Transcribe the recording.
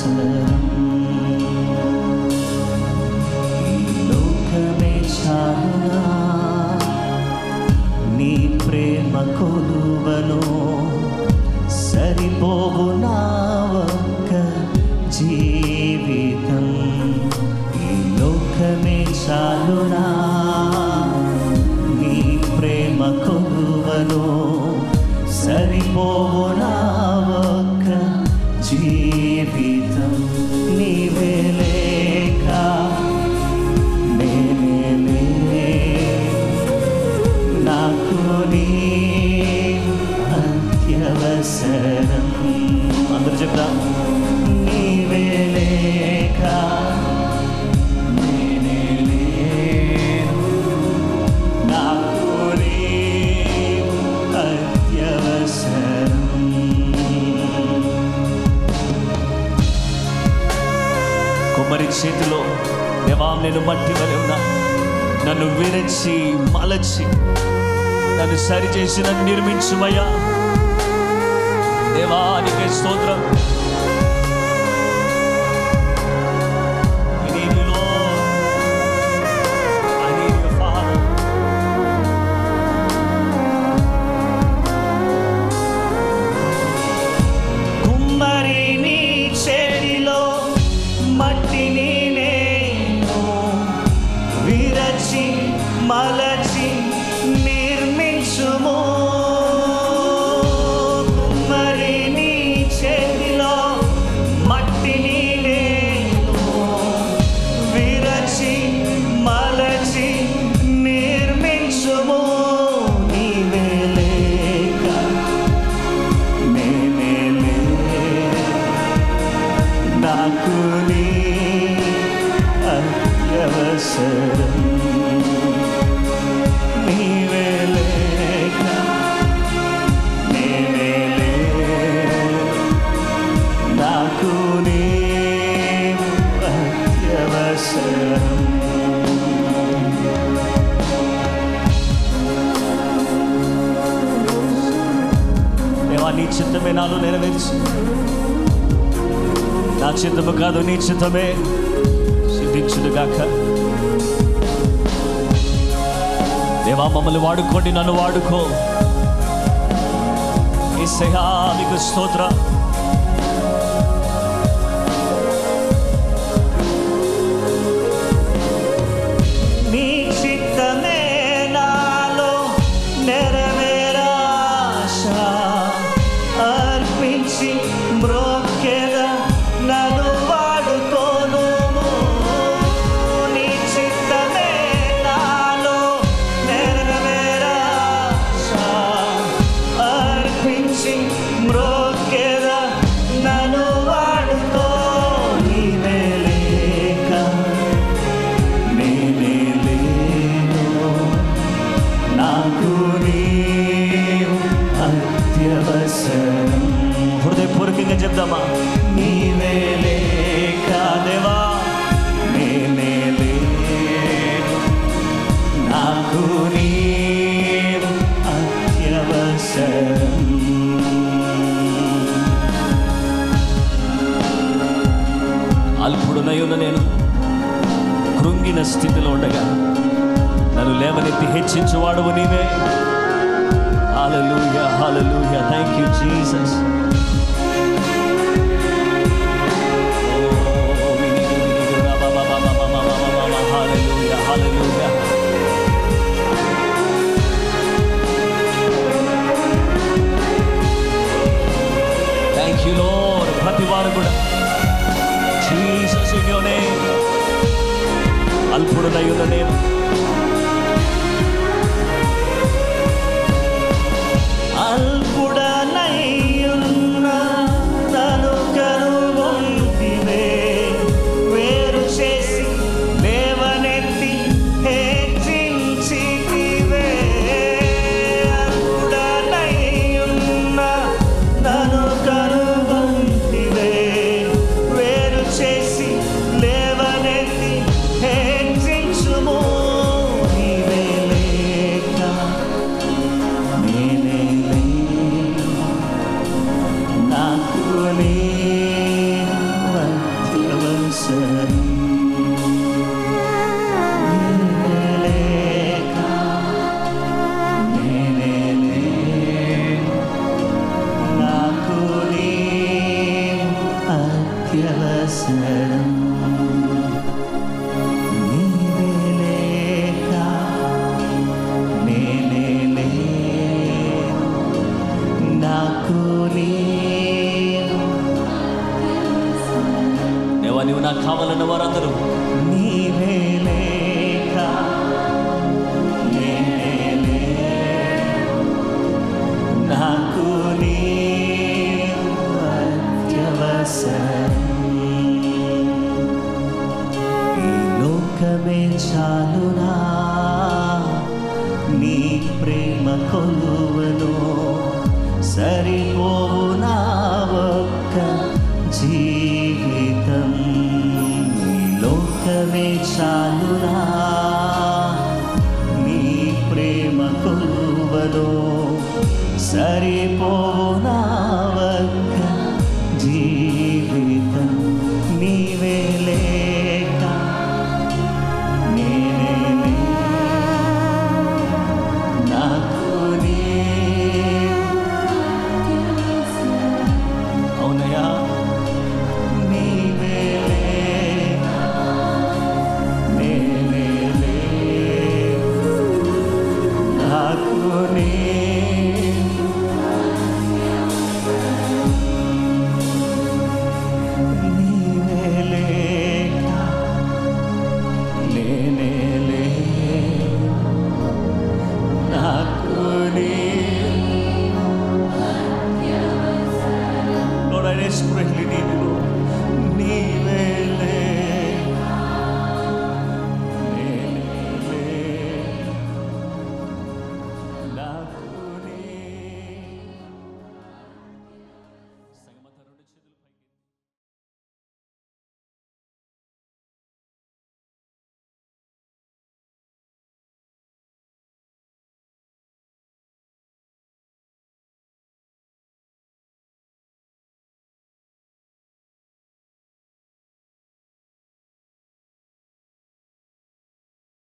అత్యవసరం. ఈ లోకమే చాలునా, నీ ప్రేమ కొలువను సరిపోవు నా ఒక్క జీవితం. ఈ లోకమే చాలునా, నీ ప్రేమ కొలువను సరిపోవు నా ఒక్క జీవితం. నీవే లేక నేనే నాకు నీ అత్యవసరం. అందరూ చెప్తాం. నీవే లేక నేనే నాకు నీ అత్యవసరం. కుమ్మరి చేతిలో దేవా నేను మట్టి వలె ఉన్నా, నన్ను విరచి మలచి నన్ను సరిచేసి నన్ను నిర్మించుమయ్యా. దేవా నీకే స్తోత్రం. కుమ్మరి నీ చేతిలో మట్టిని నేను విరచి మలచి నిర్మించుము. కుమ్మరి నీ చేతిలో మట్టిని నేను విరచి మలచి నిర్మించుము. నీవే లేక నేనే నాకు నీ అత్యవసరం. నీవే లేక నేనే నాకు నీ అత్యవసరం. దేవా నీ చిత్తమే నాలో నెరవేర్చు. నా చిత్తము కాదు నీ చిత్తమే సిద్ధించునుగాక. దేవా మమ్మల్ని వాడుకోండి, నన్ను వాడుకో. యేసయ్యా మీకు స్తోత్రం. నీ చిత్తమే నాలో నెరవేరాశ అర్పించి మ్రోక్కెద నన్ను వాడుకోను. నీ చిత్తమే నాలో నెరవేరాశ అర్పించి మ్రోక్కెద నన్ను వాడుకో. నీవే లేక నేనే లేను, నాకు నీవు అత్యవసరం. హృదయపూర్వకంగా చెప్దామా? నీవే లేక దేవా నేనే లేను, నాకు నీవు అత్యవసరం. అల్పుడునయున్న నేను కృంగిన స్థితిలో ఉండగా నన్ను లేవనెత్తి హెచ్చించువాడవు నీవే. Hallelujah hallelujah. Thank you Jesus. Hallelujah hallelujah. Thank you Lord. ప్రతి వారు కూడా జీసస్ ఇన్ యువర్ నేమ్. అల్పుడునయున్న నేను అల్పుడనయ్యున్న నన్ను కనుగొంటివే, వేరు చేసి లేవనెత్తి హెచ్చించితివే. అల్పుడనయ్యున్న నన్ను కనుగొంటివే, వేరు చేసి లేవనెత్తి హెచ్చించుము. అత్యవసరం. నీవే లేక నేనే లేను, నాకు నీవు. దేవా, నీవు నాకు కావాలన్న వారందరూ నీవే లేక నేనే లేను, నాకు నీవు అత్యవసరం. ఈ లోకమే చాలునా నీ ప్రేమ కొలువను, సరిపోనా ఒక్క జీవితం. ఈ లోకమే చాలునా నీ ప్రేమ కొలువను, సరిపోనా ఒక్క జీవితం. నీవే లేక నేనే లేను, నాకు నీవు. అవునయ్యా, నీవే లేక నేనే లేను, నాకు నీవు. నీవే లేక నేనే లేను, నాకు నీవు. Lord, I desperately need you.